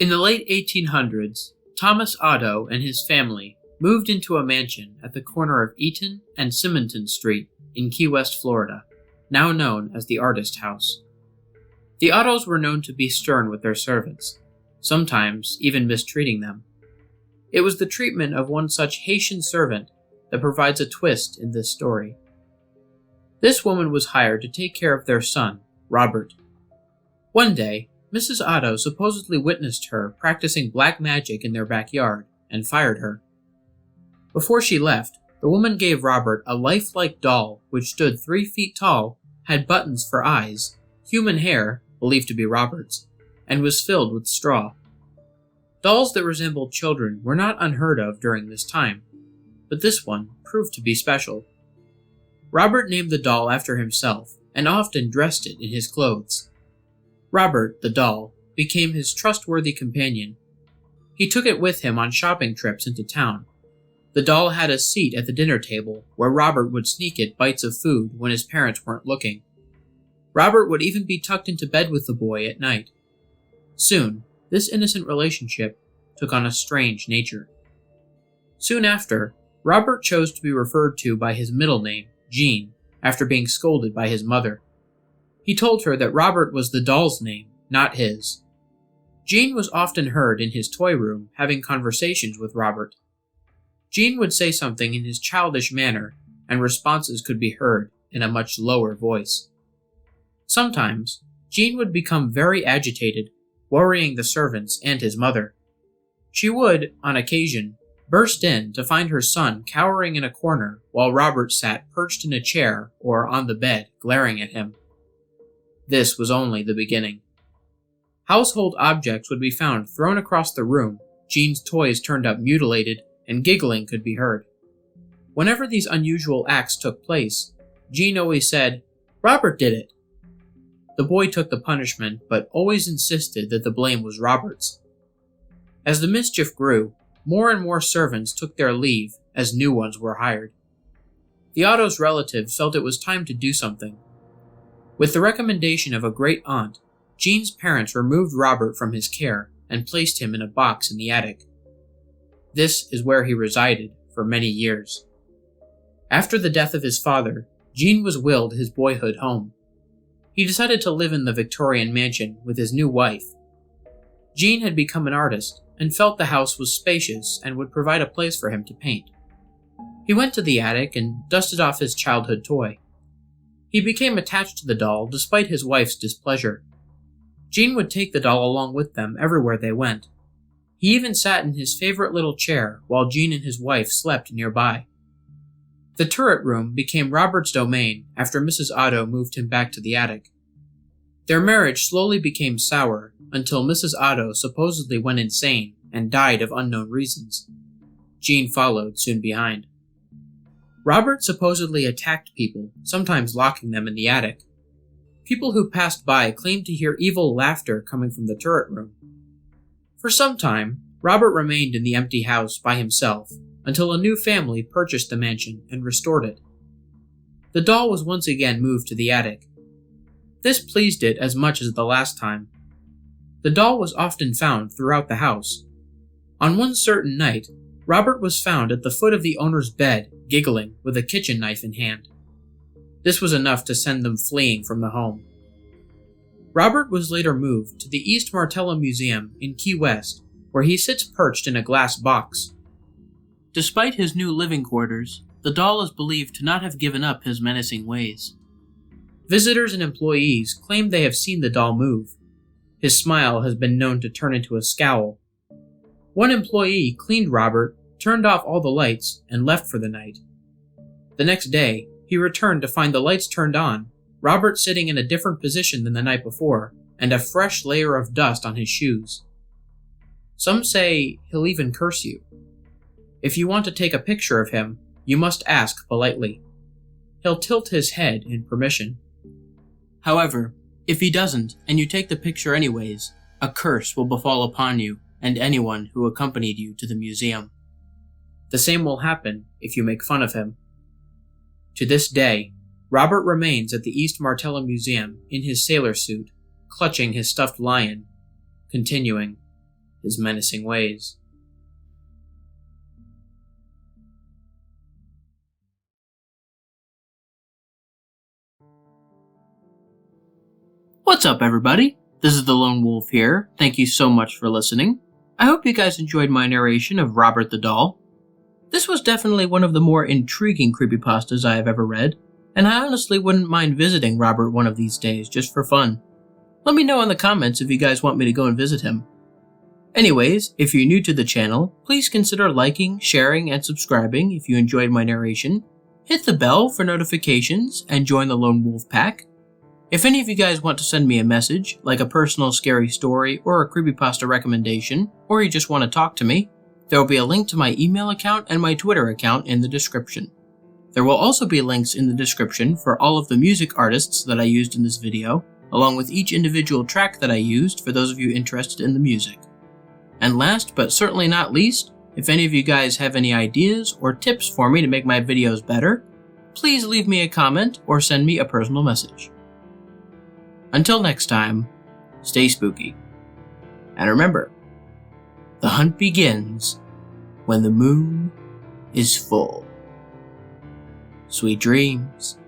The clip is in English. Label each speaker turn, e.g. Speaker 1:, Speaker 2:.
Speaker 1: In the late 1800s, Thomas Otto and his family moved into a mansion at the corner of Eaton and Simonton Street in Key West, Florida, now known as the Artist House. The Ottos were known to be stern with their servants, sometimes even mistreating them. It was the treatment of one such Haitian servant that provides a twist in this story. This woman was hired to take care of their son, Robert. One day, Mrs. Otto supposedly witnessed her practicing black magic in their backyard and fired her. Before she left, the woman gave Robert a lifelike doll which stood 3 feet tall, had buttons for eyes, human hair, believed to be Robert's, and was filled with straw. Dolls that resembled children were not unheard of during this time, but this one proved to be special. Robert named the doll after himself and often dressed it in his clothes. Robert, the doll, became his trustworthy companion. He took it with him on shopping trips into town. The doll had a seat at the dinner table where Robert would sneak it bites of food when his parents weren't looking. Robert would even be tucked into bed with the boy at night. Soon, this innocent relationship took on a strange nature. Soon after, Robert chose to be referred to by his middle name, Jean, after being scolded by his mother. He told her that Robert was the doll's name, not his. Jean was often heard in his toy room having conversations with Robert. Jean would say something in his childish manner, and responses could be heard in a much lower voice. Sometimes, Jean would become very agitated, worrying the servants and his mother. She would, on occasion, burst in to find her son cowering in a corner while Robert sat perched in a chair or on the bed, glaring at him. This was only the beginning. Household objects would be found thrown across the room, Jean's toys turned up mutilated, and giggling could be heard. Whenever these unusual acts took place, Jean always said, "Robert did it." The boy took the punishment, but always insisted that the blame was Robert's. As the mischief grew, more and more servants took their leave as new ones were hired. The Ottos' relatives felt it was time to do something. With the recommendation of a great aunt, Jean's parents removed Robert from his care and placed him in a box in the attic. This is where he resided for many years. After the death of his father, Jean was willed his boyhood home. He decided to live in the Victorian mansion with his new wife. Jean had become an artist and felt the house was spacious and would provide a place for him to paint. He went to the attic and dusted off his childhood toy. He became attached to the doll despite his wife's displeasure. Jean would take the doll along with them everywhere they went. He even sat in his favorite little chair while Jean and his wife slept nearby. The turret room became Robert's domain after Mrs. Otto moved him back to the attic. Their marriage slowly became sour until Mrs. Otto supposedly went insane and died of unknown reasons. Jean followed soon behind. Robert supposedly attacked people, sometimes locking them in the attic. People who passed by claimed to hear evil laughter coming from the turret room. For some time, Robert remained in the empty house by himself until a new family purchased the mansion and restored it. The doll was once again moved to the attic. This pleased it as much as the last time. The doll was often found throughout the house. On one certain night, Robert was found at the foot of the owner's bed, giggling, with a kitchen knife in hand. This was enough to send them fleeing from the home. Robert was later moved to the East Martello Museum in Key West, where he sits perched in a glass box. Despite his new living quarters, the doll is believed to not have given up his menacing ways. Visitors and employees claim they have seen the doll move. His smile has been known to turn into a scowl. One employee cleaned Robert, turned off all the lights, and left for the night. The next day, he returned to find the lights turned on, Robert sitting in a different position than the night before, and a fresh layer of dust on his shoes. Some say he'll even curse you. If you want to take a picture of him, you must ask politely. He'll tilt his head in permission. However, if he doesn't, and you take the picture anyways, a curse will befall upon you and anyone who accompanied you to the museum. The same will happen if you make fun of him. To this day, Robert remains at the East Martello Museum in his sailor suit, clutching his stuffed lion, continuing his menacing ways. What's up, everybody? This is the Lone Wolf here. Thank you so much for listening. I hope you guys enjoyed my narration of Robert the Doll. This was definitely one of the more intriguing creepypastas I have ever read, and I honestly wouldn't mind visiting Robert one of these days, just for fun. Let me know in the comments if you guys want me to go and visit him. Anyways, if you're new to the channel, please consider liking, sharing, and subscribing if you enjoyed my narration. Hit the bell for notifications and join the Lone Wolf Pack. If any of you guys want to send me a message, like a personal scary story or a creepypasta recommendation, or you just want to talk to me, there will be a link to my email account and my Twitter account in the description. There will also be links in the description for all of the music artists that I used in this video, along with each individual track that I used for those of you interested in the music. And last but certainly not least, if any of you guys have any ideas or tips for me to make my videos better, please leave me a comment or send me a personal message. Until next time, stay spooky. And remember, the hunt begins when the moon is full. Sweet dreams.